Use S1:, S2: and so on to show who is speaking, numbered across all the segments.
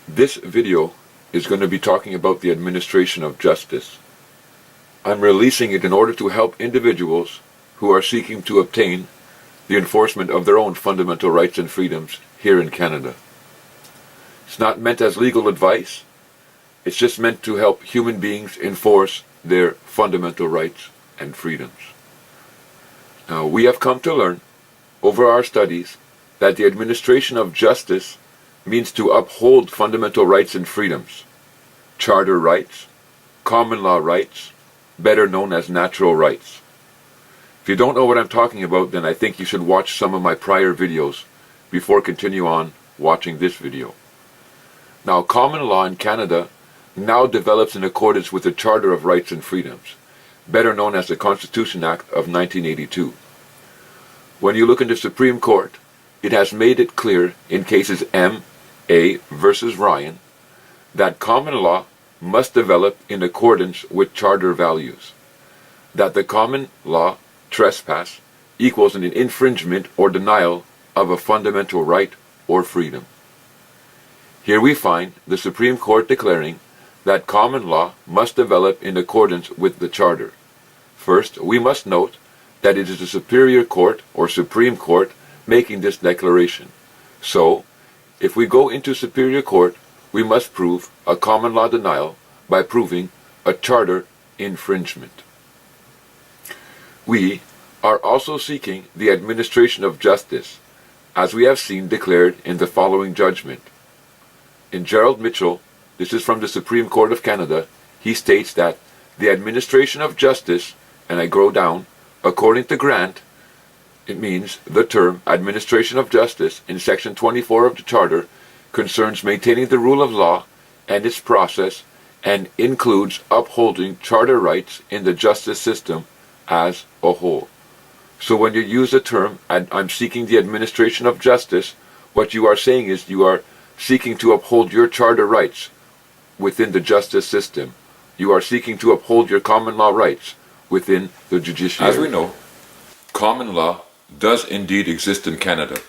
S1: This video is going to be talking about the administration of justice. I'm releasing it in order to help individuals who are seeking to obtain the enforcement of their own fundamental rights and freedoms here in Canada. It's not meant as legal advice. It's just meant to help human beings enforce their fundamental rights and freedoms. Now, we have come to learn over our studies that the administration of justice means to uphold fundamental rights and freedoms, charter rights, common law rights, better known as natural rights. If you don't know what I'm talking about, then I think you should watch some of my prior videos before continue on watching this video. Now, common law in Canada now develops in accordance with the Charter of Rights and Freedoms, better known as the Constitution Act of 1982. When you look in the Supreme Court, it has made it clear in cases M. A. versus Ryan that common law must develop in accordance with charter values, that the common law trespass equals an infringement or denial of a fundamental right or freedom. Here we find the Supreme Court declaring that common law must develop in accordance with the Charter. First, we must note that it is the Superior Court or Supreme Court making this declaration. So, if we go into Superior Court, we must prove a common law denial by proving a charter infringement. We are also seeking the administration of justice, as we have seen declared in the following judgment. In Gerald Mitchell, this is from the Supreme Court of Canada, he states that the administration of justice, and I go down, according to Grant, it means the term administration of justice in Section 24 of the Charter concerns maintaining the rule of law and its process and includes upholding charter rights in the justice system as a whole. So when you use the term, I'm seeking the administration of justice, what you are saying is you are seeking to uphold your charter rights within the justice system. You are seeking to uphold your common law rights within the judiciary. As we know, common law does indeed exist in Canada.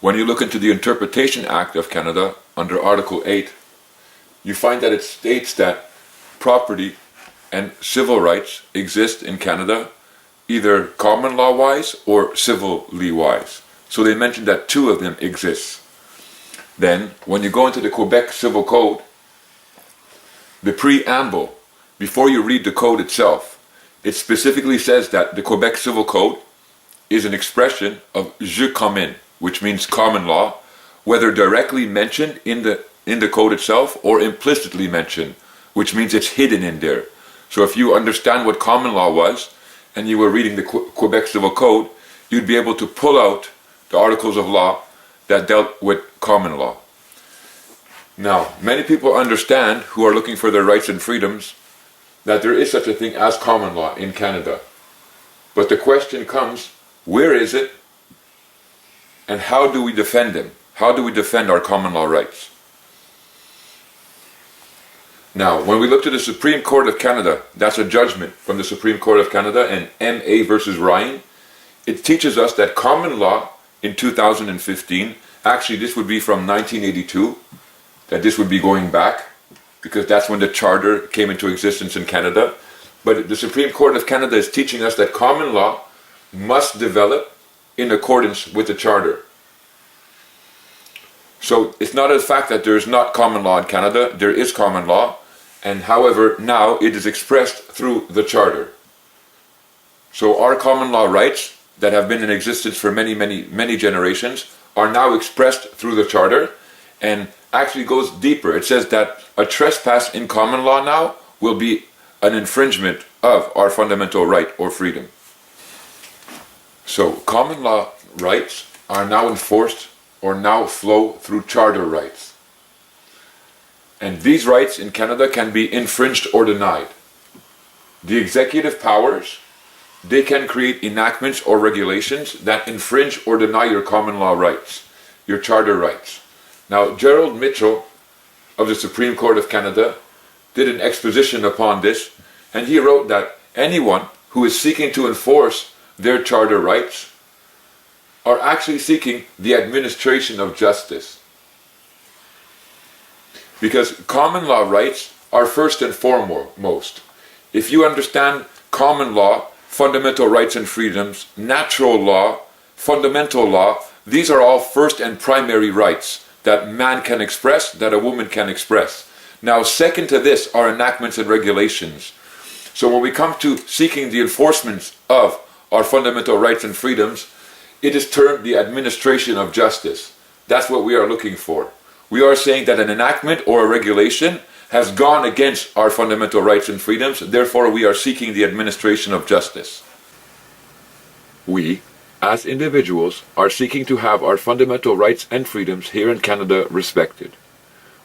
S1: When you look into the Interpretation Act of Canada under Article 8, you find that it states that property and civil rights exist in Canada either common law wise or civilly wise. So they mentioned that two of them exist. Then, when you go into the Quebec Civil Code, the preamble, before you read the code itself, it specifically says that the Quebec Civil Code is an expression of jus commun, which means common law, whether directly mentioned in the code itself or implicitly mentioned, which means it's hidden in there. So if you understand what common law was, and you were reading the Quebec Civil Code, you'd be able to pull out the articles of law that dealt with common law. Now, many people understand, who are looking for their rights and freedoms, that there is such a thing as common law in Canada. But the question comes, where is it, and how do we defend them? How do we defend our common law rights? Now, when we look to the Supreme Court of Canada, that's a judgment from the Supreme Court of Canada and M.A. versus Ryan, it teaches us that common law in 2015, actually this would be from 1982, that this would be going back, because that's when the Charter came into existence in Canada. But the Supreme Court of Canada is teaching us that common law must develop in accordance with the Charter. So it's not a fact that there is not common law in Canada, there is common law, and however now it is expressed through the Charter. So our common law rights that have been in existence for many generations are now expressed through the Charter, and actually goes deeper. It says that a trespass in common law now will be an infringement of our fundamental right or freedom. So common law rights are now enforced or now flow through charter rights. And these rights in Canada can be infringed or denied. The executive powers, they can create enactments or regulations that infringe or deny your common law rights, your charter rights. Now, Gerald Mitchell of the Supreme Court of Canada did an exposition upon this, and he wrote that anyone who is seeking to enforce their charter rights are actually seeking the administration of justice. Because common law rights are first and foremost. If you understand common law, fundamental rights and freedoms, natural law, fundamental law, these are all first and primary rights that man can express, that a woman can express. Now, second to this are enactments and regulations. So when we come to seeking the enforcement of our fundamental rights and freedoms, it is termed the administration of justice. That's what we are looking for. We are saying that an enactment or a regulation has gone against our fundamental rights and freedoms, therefore we are seeking the administration of justice. We, as individuals, are seeking to have our fundamental rights and freedoms here in Canada respected.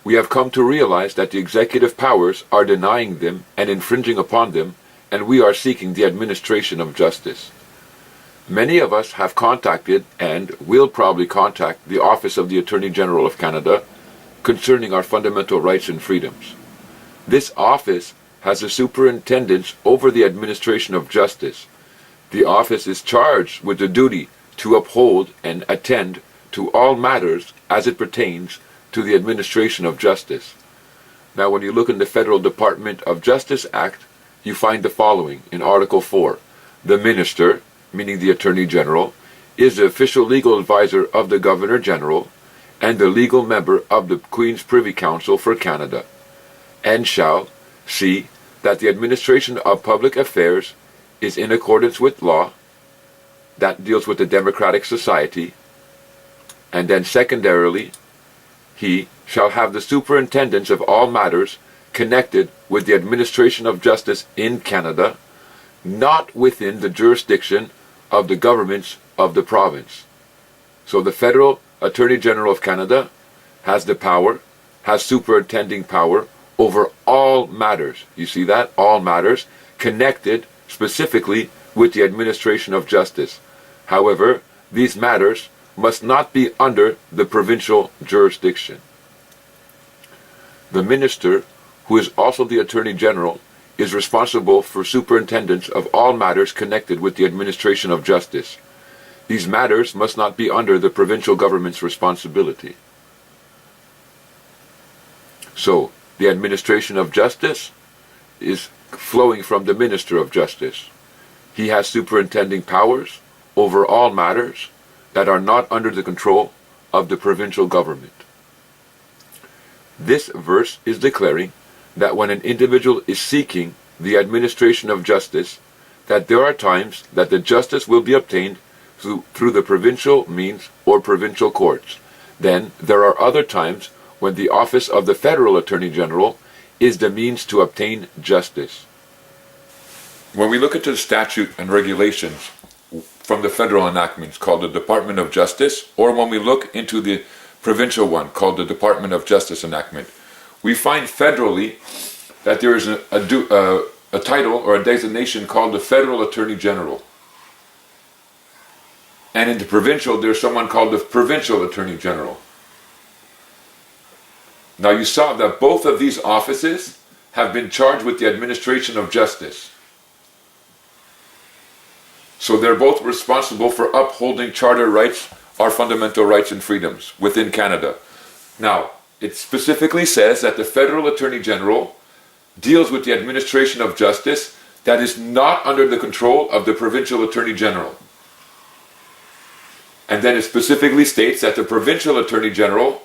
S1: We have come to realize that the executive powers are denying them and infringing upon them, and we are seeking the administration of justice. Many of us have contacted and will probably contact the Office of the Attorney General of Canada concerning our fundamental rights and freedoms. This office has a superintendence over the administration of justice. The office is charged with the duty to uphold and attend to all matters as it pertains to the administration of justice. Now, when you look in the Federal Department of Justice Act, you find the following in Article 4. The Minister, meaning the Attorney General, is the official legal advisor of the Governor General and the legal member of the Queen's Privy Council for Canada, and shall see that the administration of public affairs is in accordance with law. That deals with the democratic society. And then secondarily, he shall have the superintendence of all matters connected with the administration of justice in Canada, not within the jurisdiction of the governments of the province. So the Federal Attorney General of Canada has the power, has superintending power over all matters. You see that? All matters connected specifically with the administration of justice. However, these matters must not be under the provincial jurisdiction. The Minister, who is also the Attorney General, is responsible for superintendence of all matters connected with the administration of justice. These matters must not be under the provincial government's responsibility. So, the administration of justice is flowing from the Minister of Justice. He has superintending powers over all matters that are not under the control of the provincial government. This verse is declaring that when an individual is seeking the administration of justice, that there are times that the justice will be obtained through the provincial means or provincial courts. Then there are other times when the office of the Federal Attorney General is the means to obtain justice. When we look into the statute and regulations from the federal enactments called the Department of Justice, or when we look into the provincial one called the Department of Justice enactment, we find federally that there is a title or a designation called the Federal Attorney General. And in the provincial, there's someone called the Provincial Attorney General. Now you saw that both of these offices have been charged with the administration of justice. So they're both responsible for upholding charter rights, our fundamental rights and freedoms within Canada. Now, it specifically says that the Federal Attorney General deals with the administration of justice that is not under the control of the Provincial Attorney General. And then it specifically states that the Provincial Attorney General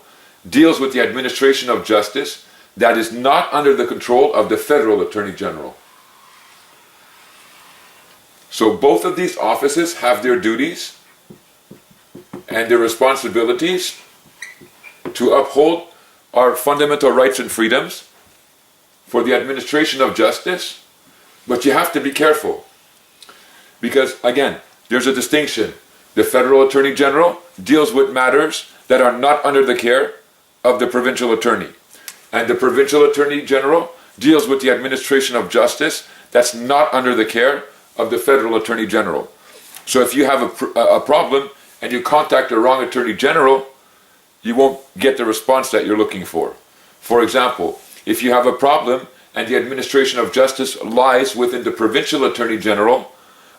S1: deals with the administration of justice that is not under the control of the Federal Attorney General. So both of these offices have their duties and their responsibilities to uphold our fundamental rights and freedoms for the administration of justice, but you have to be careful because, again, there's a distinction. The Federal Attorney General deals with matters that are not under the care of the Provincial Attorney, and the Provincial Attorney General deals with the administration of justice that's not under the care of the Federal Attorney General. So if you have a problem and you contact the wrong Attorney General, you won't get the response that you're looking for. For example, if you have a problem and the administration of justice lies within the Provincial Attorney General,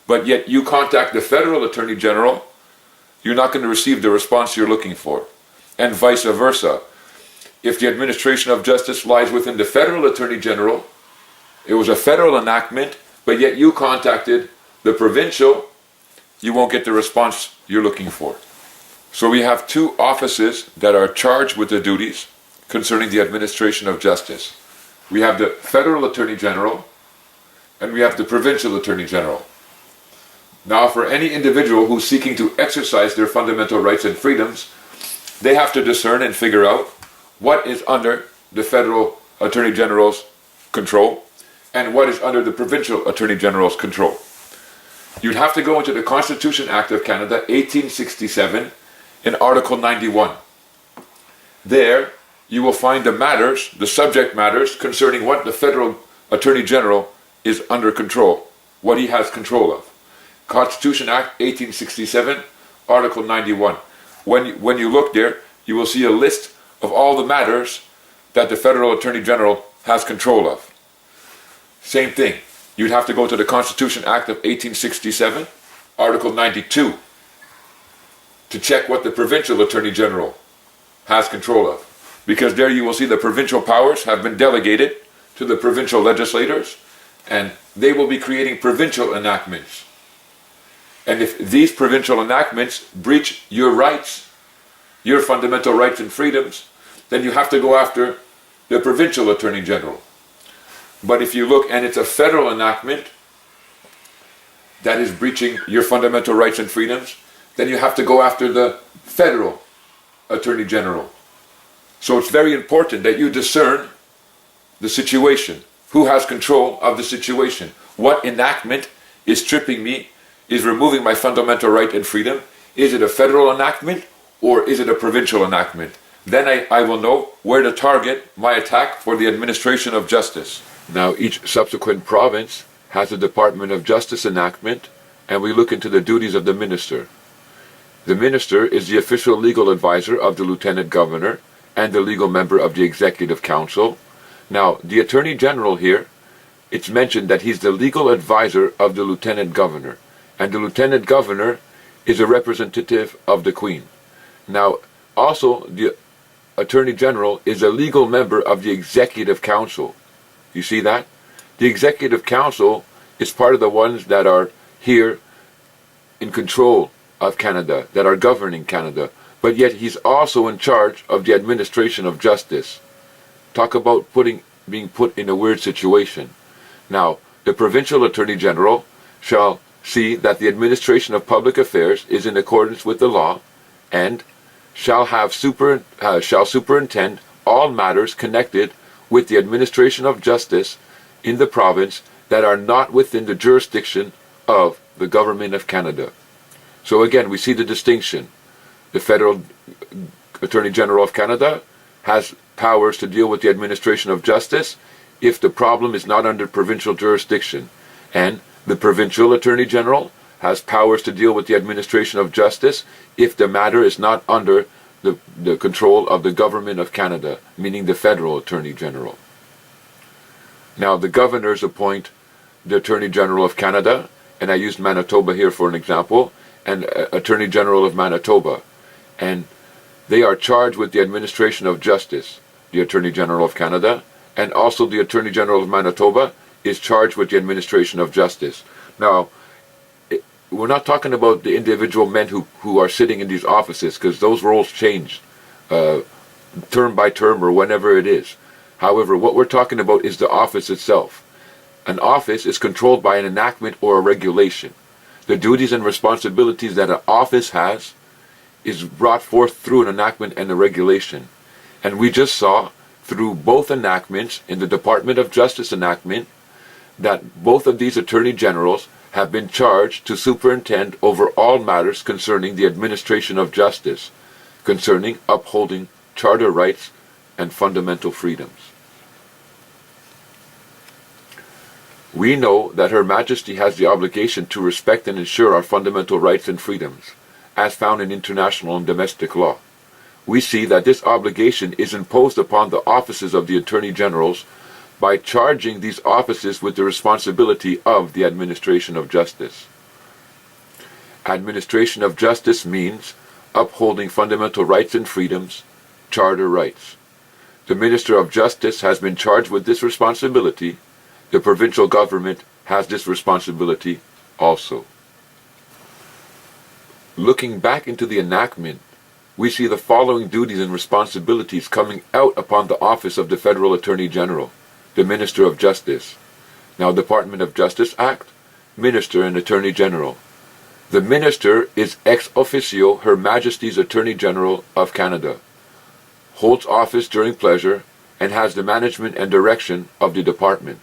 S1: but yet you contact the Federal Attorney General, you're not going to receive the response you're looking for. And vice versa. if the administration of justice lies within the federal attorney general, it was a federal enactment, but yet you contacted the provincial, you won't get the response you're looking for. So we have two offices that are charged with the duties concerning the administration of justice. We have the federal attorney general and we have the provincial attorney general. Now, for any individual who's seeking to exercise their fundamental rights and freedoms, they have to discern and figure out what is under the federal attorney general's control and what is under the provincial attorney general's control. You'd have to go into the Constitution Act of Canada, 1867, in Article 91. There, you will find the matters, the subject matters, concerning what the federal attorney general is under control, what he has control of. Constitution Act 1867, Article 91. When you look there, you will see a list of all the matters that the federal attorney general has control of. Same thing. You'd have to go to the Constitution Act of 1867, Article 92, to check what the provincial attorney general has control of. Because there you will see the provincial powers have been delegated to the provincial legislators, and they will be creating provincial enactments. And if these provincial enactments breach your rights, your fundamental rights and freedoms, then you have to go after the provincial attorney general. But if you look and it's a federal enactment that is breaching your fundamental rights and freedoms, then you have to go after the federal attorney general. So it's very important that you discern the situation. Who has control of the situation? What enactment is stripping me, is removing my fundamental right and freedom? Is it a federal enactment or is it a provincial enactment? Then I will know where to target my attack for the administration of justice. Now, each subsequent province has a Department of Justice enactment, and we look into the duties of the minister. The minister is the official legal advisor of the lieutenant governor and the legal member of the executive council. Now, the attorney general here, it's mentioned that he's the legal advisor of the lieutenant governor, and the lieutenant governor is a representative of the Queen. Now, also, the attorney general is a legal member of the executive council. You see that? The executive council is part of the ones that are here in control of Canada, that are governing Canada, but yet he's also in charge of the administration of justice. Talk about being put in a weird situation. Now, the provincial attorney general shall see that the administration of public affairs is in accordance with the law, and shall superintend all matters connected with the administration of justice in the province that are not within the jurisdiction of the government of Canada. So again, we see the distinction. The federal attorney general of Canada has powers to deal with the administration of justice if the problem is not under provincial jurisdiction, and the provincial attorney general has powers to deal with the administration of justice if the matter is not under the control of the government of Canada, meaning the federal attorney general. Now, the governors appoint the attorney general of Canada, and I used Manitoba here for an example, and attorney general of Manitoba, and they are charged with the administration of justice. The attorney general of Canada and also the attorney general of Manitoba is charged with the administration of justice. Now, we're not talking about the individual men who are sitting in these offices, because those roles change term by term or whenever it is. However, what we're talking about is the office itself. An office is controlled by an enactment or a regulation. The duties and responsibilities that an office has is brought forth through an enactment and a regulation. And we just saw through both enactments, in the Department of Justice enactment, that both of these attorney generals have been charged to superintend over all matters concerning the administration of justice, concerning upholding charter rights and fundamental freedoms. We know that Her Majesty has the obligation to respect and ensure our fundamental rights and freedoms, as found in international and domestic law. We see that this obligation is imposed upon the offices of the Attorney Generals by charging these offices with the responsibility of the administration of justice. Administration of justice means upholding fundamental rights and freedoms, charter rights. The Minister of Justice has been charged with this responsibility. The provincial government has this responsibility also. Looking back into the enactment, we see the following duties and responsibilities coming out upon the office of the Federal Attorney General, the Minister of Justice. Now, Department of Justice Act, Minister and Attorney General. The Minister is ex officio Her Majesty's Attorney General of Canada, holds office during pleasure, and has the management and direction of the department.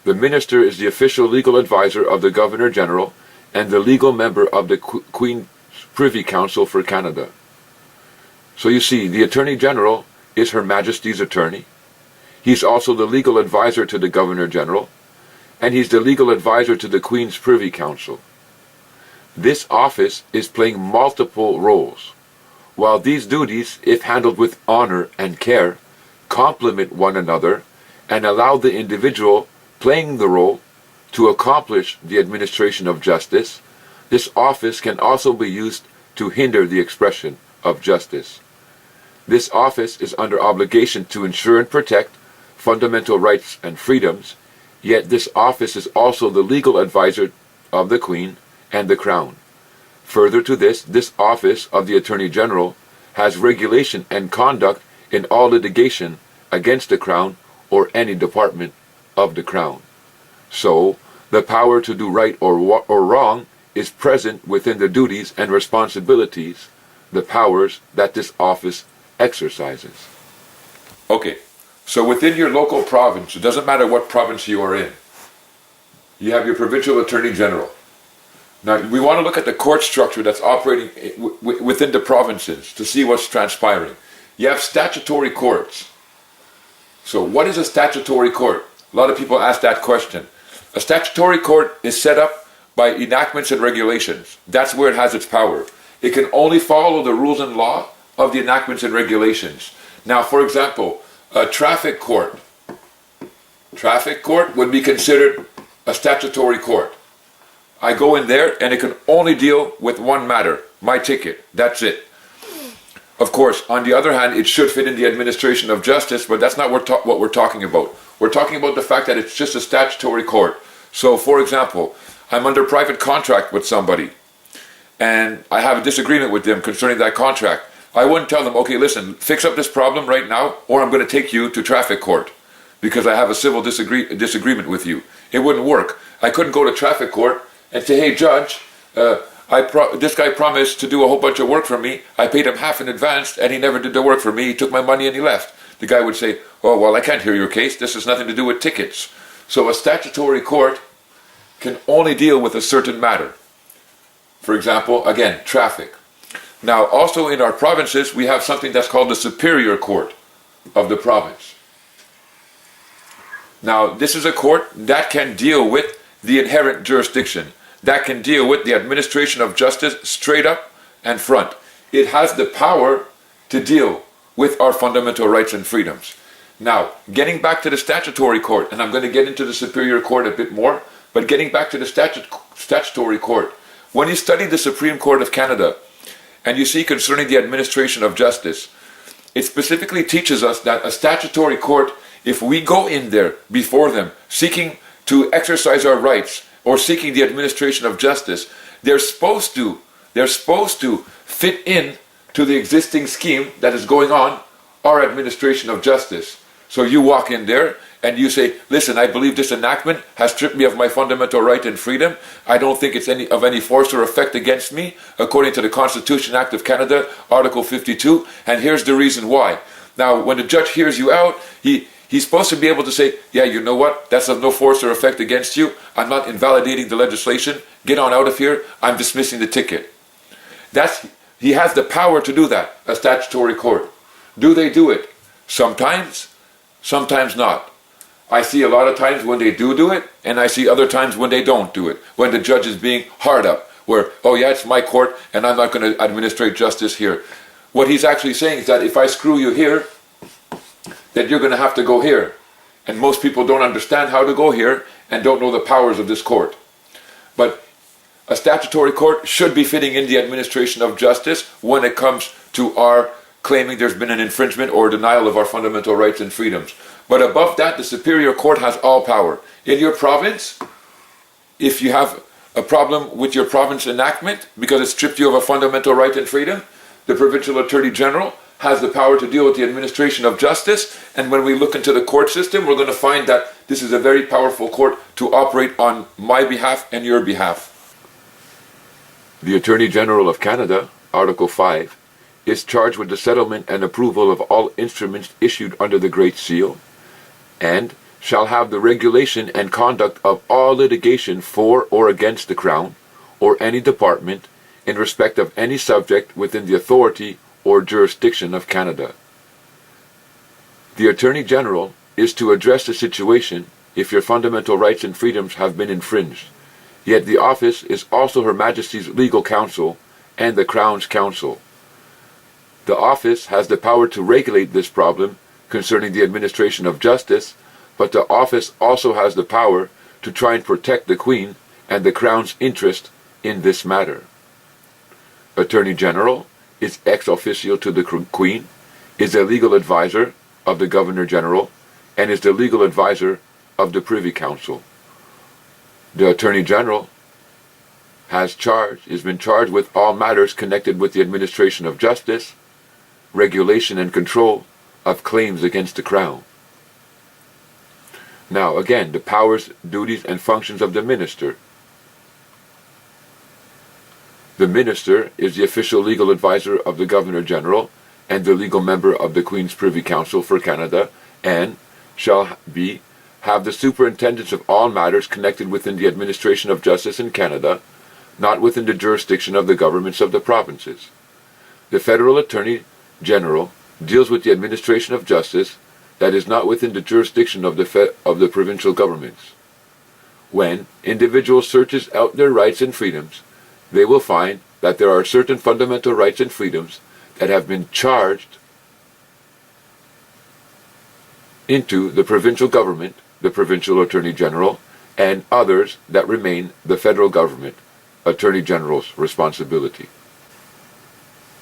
S1: The Minister is the official legal advisor of the Governor-General and the legal member of the Queen's Privy Council for Canada. So you see, the Attorney General is Her Majesty's attorney. He's also the legal advisor to the Governor-General, and he's the legal advisor to the Queen's Privy Council. This office is playing multiple roles, while these duties, if handled with honor and care, complement one another and allow the individual playing the role to accomplish the administration of justice. This office can also be used to hinder the expression of justice. This office is under obligation to ensure and protect fundamental rights and freedoms, yet this office is also the legal advisor of the Queen and the Crown. Further to this office of the Attorney General has regulation and conduct in all litigation against the Crown or any department of the Crown. So, the power to do right or wrong is present within the duties and responsibilities, the powers that this office exercises. Okay, so within your local province, it doesn't matter what province you are in, you have your provincial Attorney General. Now, we want to look at the court structure that's operating within the provinces to see what's transpiring. You have statutory courts. So what is a statutory court? A lot of people ask that question. A statutory court is set up by enactments and regulations. That's where it has its power. It can only follow the rules and law of the enactments and regulations. Now, for example, a traffic court. Traffic court would be considered a statutory court. I go in there and it can only deal with one matter, my ticket. That's it. Of course, on the other hand, it should fit in the administration of justice, but that's not what we're talking about. We're talking about the fact that it's just a statutory court. So, for example, I'm under private contract with somebody, and I have a disagreement with them concerning that contract. I wouldn't tell them, okay, listen, fix up this problem right now, or I'm going to take you to traffic court because I have a civil disagreement with you. It wouldn't work. I couldn't go to traffic court and say, hey, judge, this guy promised to do a whole bunch of work for me. I paid him half in advance, and he never did the work for me. He took my money and he left. The guy would say, oh, well, I can't hear your case. This has nothing to do with tickets. So a statutory court can only deal with a certain matter. For example, again, traffic. Now, also in our provinces, we have something that's called the Superior Court of the province. Now, this is a court that can deal with the inherent jurisdiction, that can deal with the administration of justice straight up and front. It has the power to deal with our fundamental rights and freedoms. Now, getting back to the statutory court, and I'm going to get into the Superior Court a bit more, but getting back to the statutory court, when you study the Supreme Court of Canada, and you see concerning the administration of justice, it specifically teaches us that a statutory court, if we go in there before them, seeking to exercise our rights, or seeking the administration of justice, they're supposed to fit in to the existing scheme that is going on, our administration of justice. So you walk in there and you say, listen, I believe this enactment has stripped me of my fundamental right and freedom. I don't think it's of any force or effect against me, according to the Constitution Act of Canada, Article 52, and here's the reason why. Now, when the judge hears you out, he's supposed to be able to say, yeah, you know what, that's of no force or effect against you. I'm not invalidating the legislation. Get on out of here. I'm dismissing the ticket. He has the power to do that, a statutory court. Do they do it? Sometimes, sometimes not. I see a lot of times when they do it, and I see other times when they don't do it, when the judge is being hard up, where, oh yeah, it's my court, and I'm not going to administrate justice here. What he's actually saying is that if I screw you here, then you're going to have to go here. And most people don't understand how to go here and don't know the powers of this court. But a statutory court should be fitting in the administration of justice when it comes to our claiming there's been an infringement or denial of our fundamental rights and freedoms. But above that, the Superior Court has all power. In your province, if you have a problem with your province enactment because it stripped you of a fundamental right and freedom, the Provincial Attorney General has the power to deal with the administration of justice. And when we look into the court system, we're going to find that this is a very powerful court to operate on my behalf and your behalf. The Attorney General of Canada, Article 5, is charged with the settlement and approval of all instruments issued under the Great Seal, and shall have the regulation and conduct of all litigation for or against the Crown, or any department, in respect of any subject within the authority or jurisdiction of Canada. The Attorney General is to address the situation if your fundamental rights and freedoms have been infringed, yet the office is also Her Majesty's legal counsel and the Crown's counsel. The office has the power to regulate this problem concerning the administration of justice, but the office also has the power to try and protect the Queen and the Crown's interest in this matter. Attorney General is ex officio to the Queen, is a legal advisor of the Governor General, and is the legal advisor of the Privy Council. The Attorney General has been charged with all matters connected with the administration of justice, regulation and control of claims against the Crown. Now again, the powers, duties, and functions of the Minister. The Minister is the official legal advisor of the Governor General and the legal member of the Queen's Privy Council for Canada, and shall have the superintendence of all matters connected within the administration of justice in Canada, not within the jurisdiction of the governments of the provinces. The Federal Attorney General deals with the administration of justice that is not within the jurisdiction of the provincial governments. When individuals searches out their rights and freedoms, they will find that there are certain fundamental rights and freedoms that have been charged into the provincial government, the Provincial Attorney General, and others that remain the federal government, Attorney General's responsibility.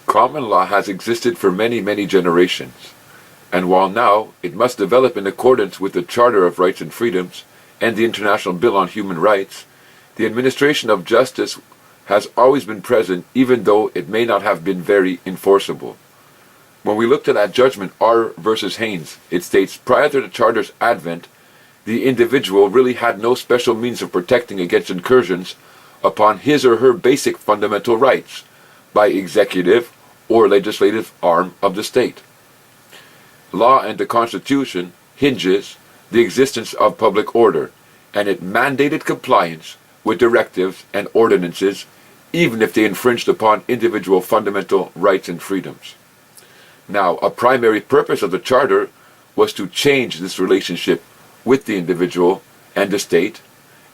S1: Common law has existed for many, many generations, and while now it must develop in accordance with the Charter of Rights and Freedoms and the International Bill on Human Rights, the administration of justice has always been present, even though it may not have been very enforceable. When we look to that judgment, R versus Haynes, it states, prior to the Charter's advent, the individual really had no special means of protecting against incursions upon his or her basic fundamental rights by executive or legislative arm of the state. Law and the Constitution hinges the existence of public order, and it mandated compliance with directives and ordinances even if they infringed upon individual fundamental rights and freedoms. Now, a primary purpose of the Charter was to change this relationship with the individual and the state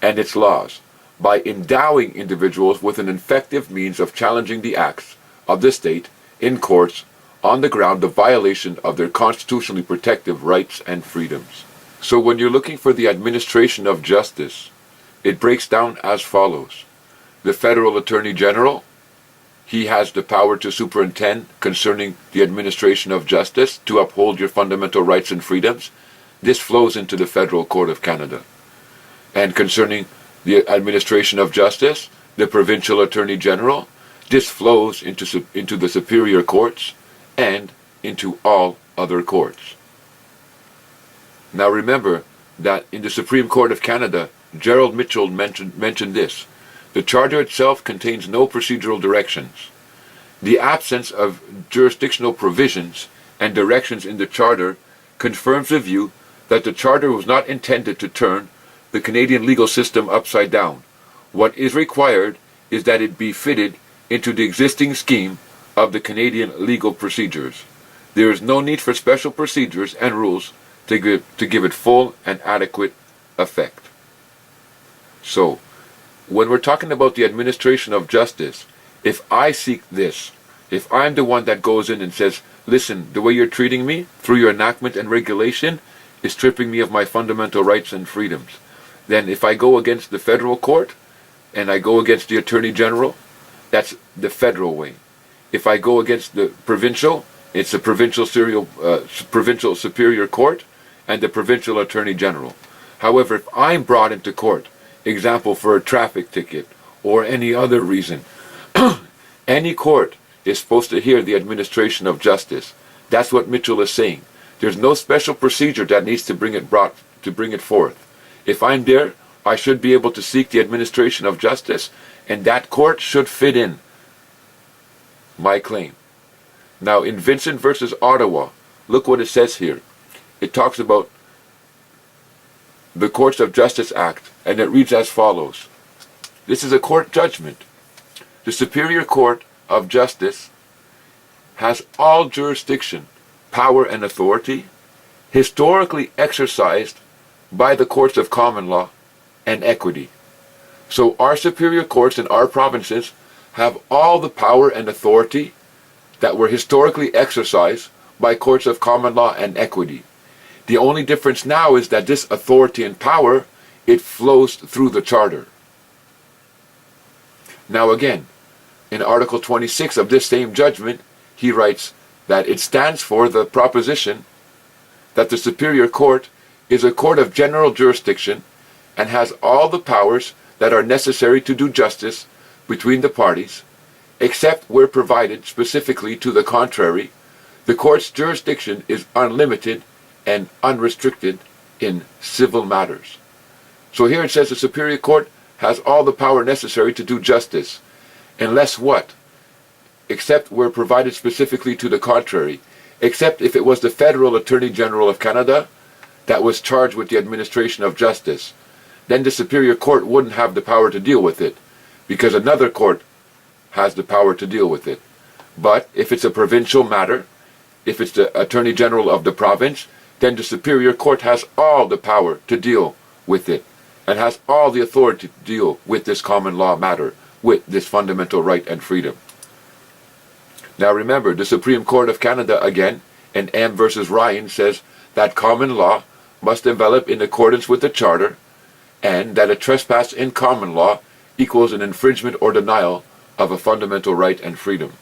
S1: and its laws by endowing individuals with an effective means of challenging the acts of the state in courts on the ground of violation of their constitutionally protected rights and freedoms. So when you're looking for the administration of justice, it breaks down as follows. The Federal Attorney General, he has the power to superintend concerning the administration of justice to uphold your fundamental rights and freedoms. This flows into the Federal Court of Canada. And concerning the administration of justice, the Provincial Attorney General, this flows into the superior courts and into all other courts. Now remember that in the Supreme Court of Canada, Gerald Mitchell mentioned this. The Charter itself contains no procedural directions. The absence of jurisdictional provisions and directions in the Charter confirms the view that the Charter was not intended to turn the Canadian legal system upside down. What is required is that it be fitted into the existing scheme of the Canadian legal procedures. There is no need for special procedures and rules to give it full and adequate effect. So, when we're talking about the administration of justice, if I seek this, if I'm the one that goes in and says, listen, the way you're treating me through your enactment and regulation is stripping me of my fundamental rights and freedoms, then if I go against the federal court and I go against the Attorney General, that's the federal way. If I go against the provincial, It's the provincial superior court and the provincial attorney general. However, if I'm brought into court, example for a traffic ticket or any other reason, any court is supposed to hear the administration of justice. That's what Mitchell is saying. There's no special procedure that needs to bring it forth. If I'm there, I should be able to seek the administration of justice, and that court should fit in my claim. Now, in Vincent versus Ottawa, look what it says here. It talks about the Courts of Justice Act, and it reads as follows. This is a court judgment. The Superior Court of Justice has all jurisdiction, power, and authority historically exercised by the courts of common law and equity. So our superior courts in our provinces have all the power and authority that were historically exercised by courts of common law and equity. The only difference now is that this authority and power, it flows through the Charter. Now again, in Article 26 of this same judgment, he writes that it stands for the proposition that the Superior Court is a court of general jurisdiction and has all the powers that are necessary to do justice between the parties, except where provided specifically to the contrary. The court's jurisdiction is unlimited and unrestricted in civil matters. So here it says the Superior Court has all the power necessary to do justice, unless what? Except where provided specifically to the contrary, except if it was the Federal Attorney General of Canada that was charged with the administration of justice. Then the Superior Court wouldn't have the power to deal with it, because another court has the power to deal with it. But if it's a provincial matter, if it's the Attorney General of the province, then the Superior Court has all the power to deal with it, and has all the authority to deal with this common law matter, with this fundamental right and freedom. Now remember, the Supreme Court of Canada, again, in M versus Ryan, says that common law must develop in accordance with the Charter, and that a trespass in common law equals an infringement or denial of a fundamental right and freedom.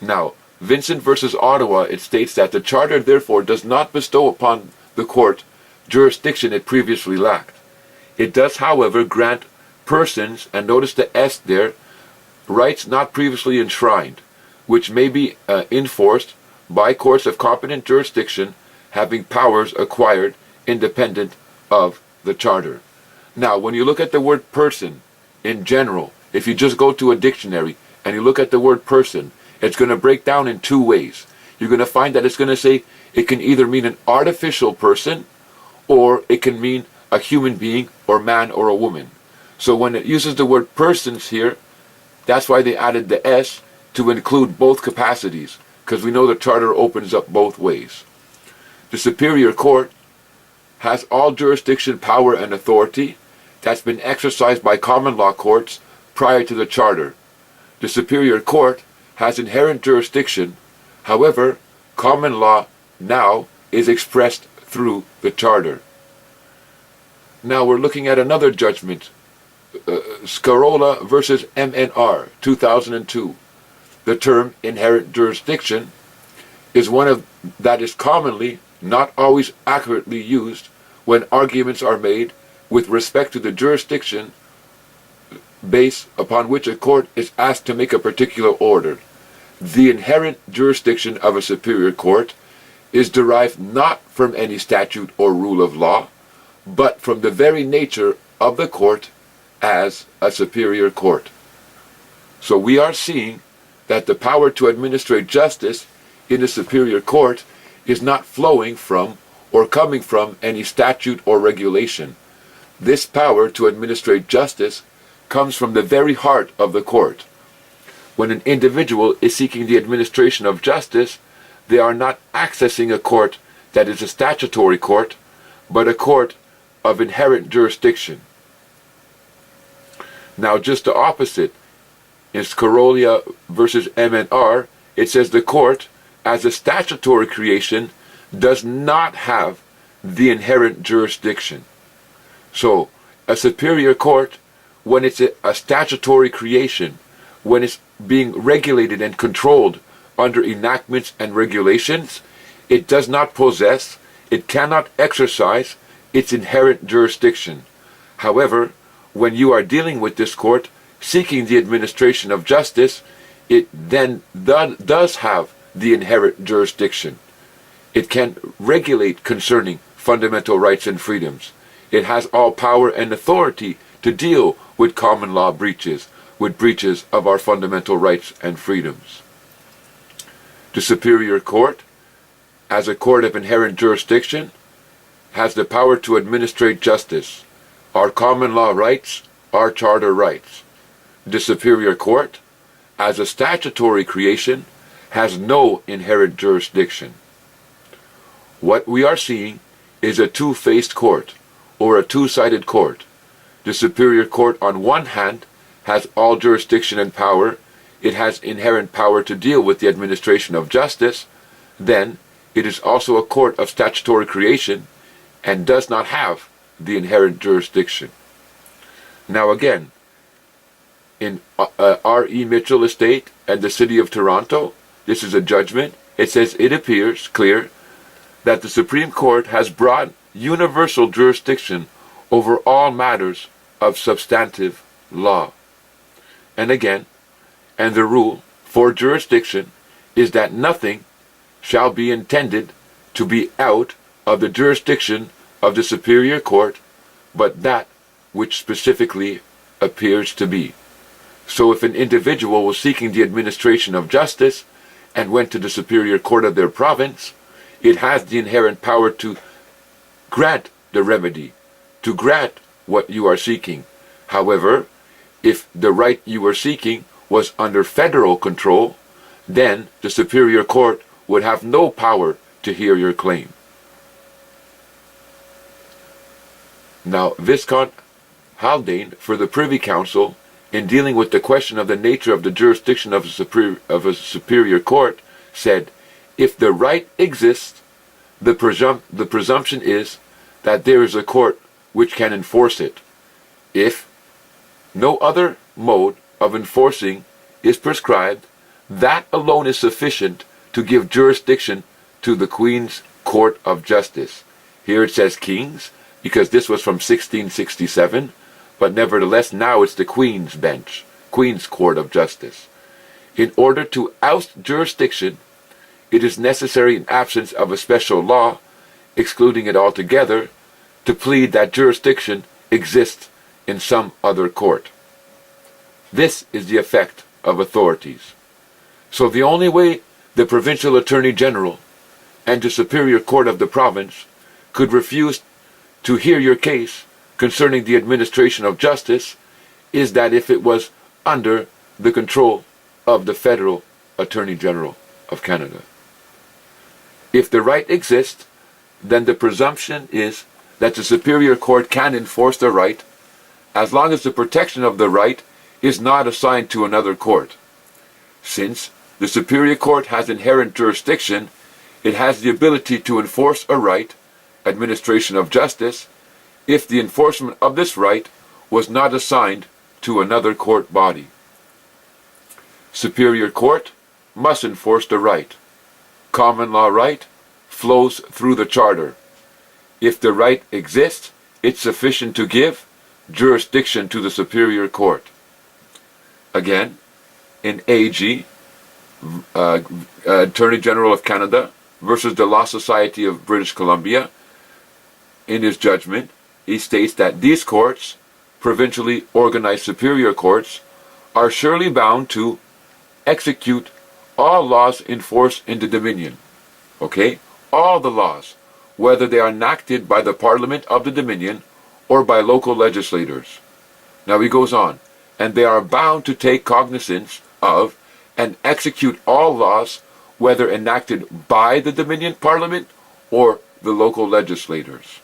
S1: Now, Vincent versus Ottawa, it states that the Charter therefore does not bestow upon the court jurisdiction it previously lacked. It does, however, grant persons, and notice the S there, rights not previously enshrined, which may be enforced by courts of competent jurisdiction having powers acquired independent of the Charter. Now, when you look at the word person in general, if you just go to a dictionary and you look at the word person, it's going to break down in two ways. You're going to find that it's going to say it can either mean an artificial person, or it can mean a human being, or man, or a woman. So when it uses the word persons here, that's why they added the S to include both capacities, because we know the Charter opens up both ways. The Superior Court has all jurisdiction, power, and authority that's been exercised by common law courts prior to the Charter. The Superior Court has inherent jurisdiction. However, common law now is expressed through the Charter. Now we're looking at another judgment, Scarola versus MNR, 2002. The term inherent jurisdiction is one that is commonly, not always accurately used when arguments are made with respect to the jurisdiction base upon which a court is asked to make a particular order. The inherent jurisdiction of a superior court is derived not from any statute or rule of law, but from the very nature of the court as a superior court. So we are seeing that the power to administrate justice in the superior court is not flowing from or coming from any statute or regulation. This power to administrate justice comes from the very heart of the court. When an individual is seeking the administration of justice, they are not accessing a court that is a statutory court, but a court of inherent jurisdiction. Now just the opposite, in Scarola versus MNR, it says the court, as a statutory creation, does not have the inherent jurisdiction. So, a superior court, when it's a statutory creation, when it's being regulated and controlled under enactments and regulations, it does not possess, it cannot exercise its inherent jurisdiction. However, when you are dealing with this court, seeking the administration of justice, it then does have the inherent jurisdiction. It can regulate concerning fundamental rights and freedoms. It has all power and authority to deal with common law breaches, with breaches of our fundamental rights and freedoms. The Superior Court, as a court of inherent jurisdiction, has the power to administrate justice, our common law rights, our charter rights. The Superior Court, as a statutory creation, has no inherent jurisdiction. What we are seeing is a two-faced court, or a two-sided court. The Superior Court, on one hand, has all jurisdiction and power. It has inherent power to deal with the administration of justice. Then, it is also a court of statutory creation and does not have the inherent jurisdiction. Now again, in R.E. Mitchell Estate and the City of Toronto, this is a judgment. It says, it appears clear that the Supreme Court has broad universal jurisdiction over all matters of substantive law. And again, and the rule for jurisdiction is that nothing shall be intended to be out of the jurisdiction of the Superior Court, but that which specifically appears to be. So if an individual was seeking the administration of justice and went to the Superior Court of their province, it has the inherent power to grant the remedy, to grant what you are seeking. However, if the right you are seeking was under federal control, then the Superior Court would have no power to hear your claim. Now, Viscount Haldane, for the Privy Council, in dealing with the question of the nature of the jurisdiction of a superior court, said, if the right exists, the presumption is that there is a court which can enforce it. If no other mode of enforcing is prescribed, that alone is sufficient to give jurisdiction to the Queen's Court of Justice. Here it says King's, because this was from 1667, but nevertheless now it's the Queen's Bench, Queen's Court of Justice. In order to oust jurisdiction, it is necessary, in absence of a special law, excluding it altogether, to plead that jurisdiction exists in some other court. This is the effect of authorities. So the only way the Provincial Attorney General and the Superior Court of the province could refuse to hear your case concerning the administration of justice is that if it was under the control of the Federal Attorney General of Canada. If the right exists, then the presumption is that the Superior Court can enforce the right as long as the protection of the right is not assigned to another court. Since the Superior Court has inherent jurisdiction, it has the ability to enforce a right, administration of justice, if the enforcement of this right was not assigned to another court body. Superior Court must enforce the right. Common law right flows through the Charter. If the right exists, it's sufficient to give jurisdiction to the Superior Court. Again, in AG, Attorney General of Canada versus the Law Society of British Columbia, in his judgment, he states that these courts, provincially organized superior courts, are surely bound to execute all laws in force in the Dominion. Okay? All the laws, whether they are enacted by the Parliament of the Dominion or by local legislators. Now he goes on, and they are bound to take cognizance of and execute all laws, whether enacted by the Dominion Parliament or the local legislators.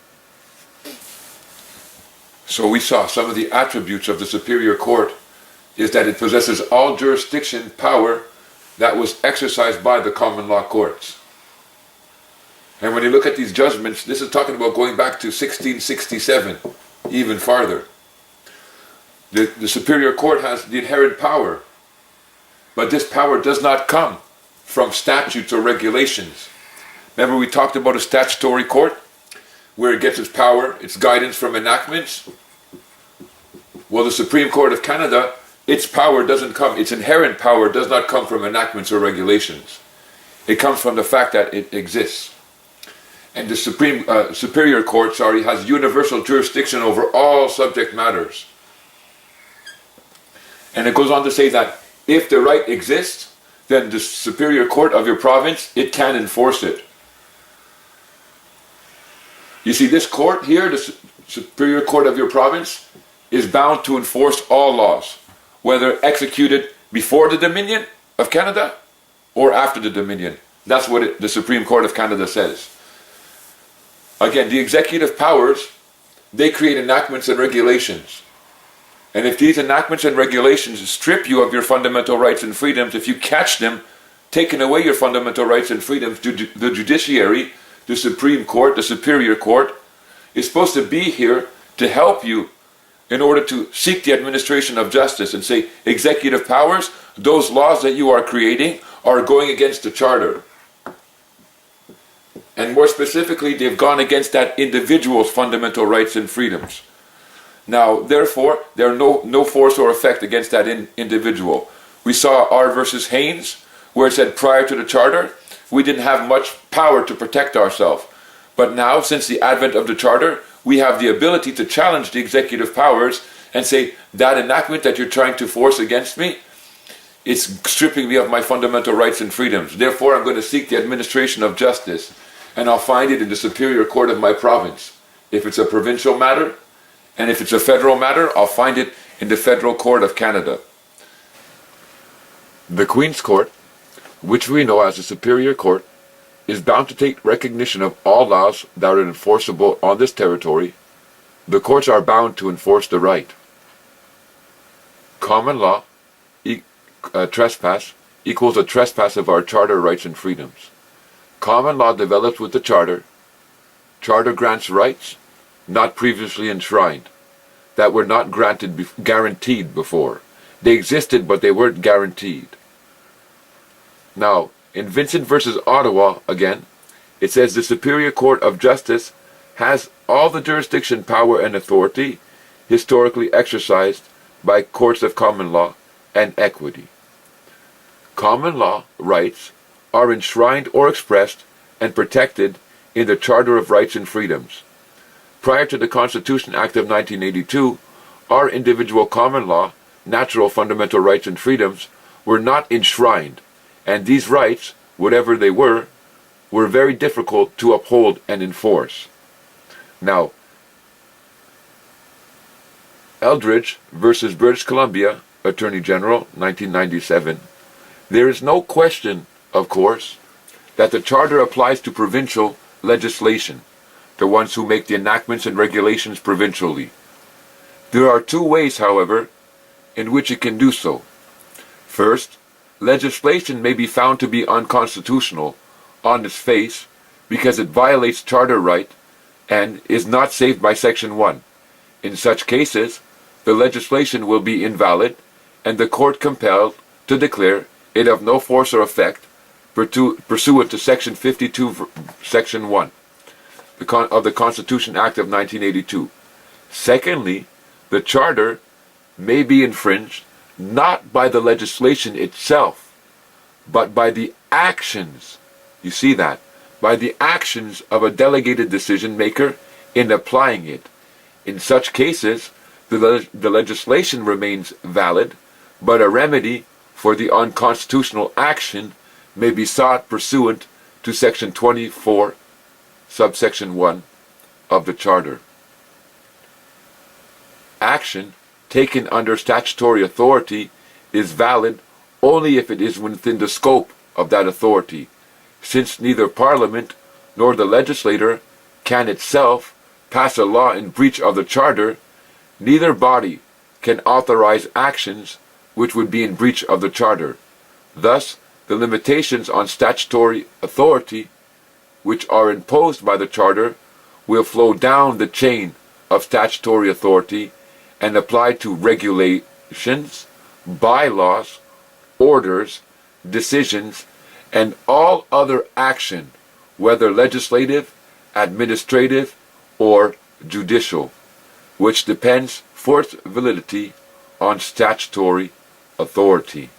S1: So we saw some of the attributes of the Superior Court is that it possesses all jurisdiction power that was exercised by the common law courts. And when you look at these judgments, this is talking about going back to 1667, even farther. The Superior Court has the inherent power, but this power does not come from statutes or regulations. Remember we talked about a statutory court, where it gets its power, its guidance from enactments? Well, the Supreme Court of Canada, its power doesn't come, its inherent power does not come from enactments or regulations. It comes from the fact that it exists. And the Superior Court, has universal jurisdiction over all subject matters. And it goes on to say that if the right exists, then the Superior Court of your province, it can enforce it. You see, this court here, the Superior Court of your province, is bound to enforce all laws, whether executed before the Dominion of Canada or after the Dominion. That's what the Supreme Court of Canada says. Again, the executive powers, they create enactments and regulations. And if these enactments and regulations strip you of your fundamental rights and freedoms, if you catch them taking away your fundamental rights and freedoms, the judiciary, the Supreme Court, the Superior Court, is supposed to be here to help you in order to seek the administration of justice and say, executive powers, those laws that you are creating are going against the Charter. And more specifically, they've gone against that individual's fundamental rights and freedoms. Now, therefore, there are no force or effect against that individual. We saw R versus Haynes, where it said prior to the Charter, we didn't have much power to protect ourselves. But now, since the advent of the Charter, we have the ability to challenge the executive powers and say, that enactment that you're trying to force against me, it's stripping me of my fundamental rights and freedoms. Therefore, I'm going to seek the administration of justice. And I'll find it in the Superior Court of my province. If it's a provincial matter, and if it's a federal matter, I'll find it in the Federal Court of Canada. The Queen's Court, which we know as the Superior Court, is bound to take recognition of all laws that are enforceable on this territory. The courts are bound to enforce the right. Common law, trespass, equals a trespass of our Charter rights and freedoms. Common law develops with the Charter. Charter grants rights not previously enshrined, that were not guaranteed before. They existed, but they weren't guaranteed. Now, in Vincent versus Ottawa, again, it says the Superior Court of Justice has all the jurisdiction, power, and authority historically exercised by courts of common law and equity. Common law rights are enshrined or expressed and protected in the Charter of Rights and Freedoms. Prior to the Constitution Act of 1982, our individual common law, natural fundamental rights and freedoms were not enshrined, and these rights, whatever they were very difficult to uphold and enforce. Now, Eldridge versus British Columbia, Attorney General, 1997, there is no question, of course, that the Charter applies to provincial legislation, the ones who make the enactments and regulations provincially. There are two ways, however, in which it can do so. First, legislation may be found to be unconstitutional on its face because it violates Charter right and is not saved by Section 1. In such cases, the legislation will be invalid and the court compelled to declare it of no force or effect pursuant to Section 52, Section 1 of the Constitution Act of 1982. Secondly, the Charter may be infringed not by the legislation itself, but by the actions, you see that, by the actions of a delegated decision maker in applying it. In such cases, the legislation remains valid, but a remedy for the unconstitutional action may be sought pursuant to Section 24, subsection 1 of the Charter. Action taken under statutory authority is valid only if it is within the scope of that authority, since neither Parliament nor the legislator can itself pass a law in breach of the Charter. Neither body can authorize actions which would be in breach of the Charter. Thus, the limitations on statutory authority which are imposed by the Charter will flow down the chain of statutory authority and apply to regulations, bylaws, orders, decisions, and all other action, whether legislative, administrative, or judicial, which depends for its validity on statutory authority.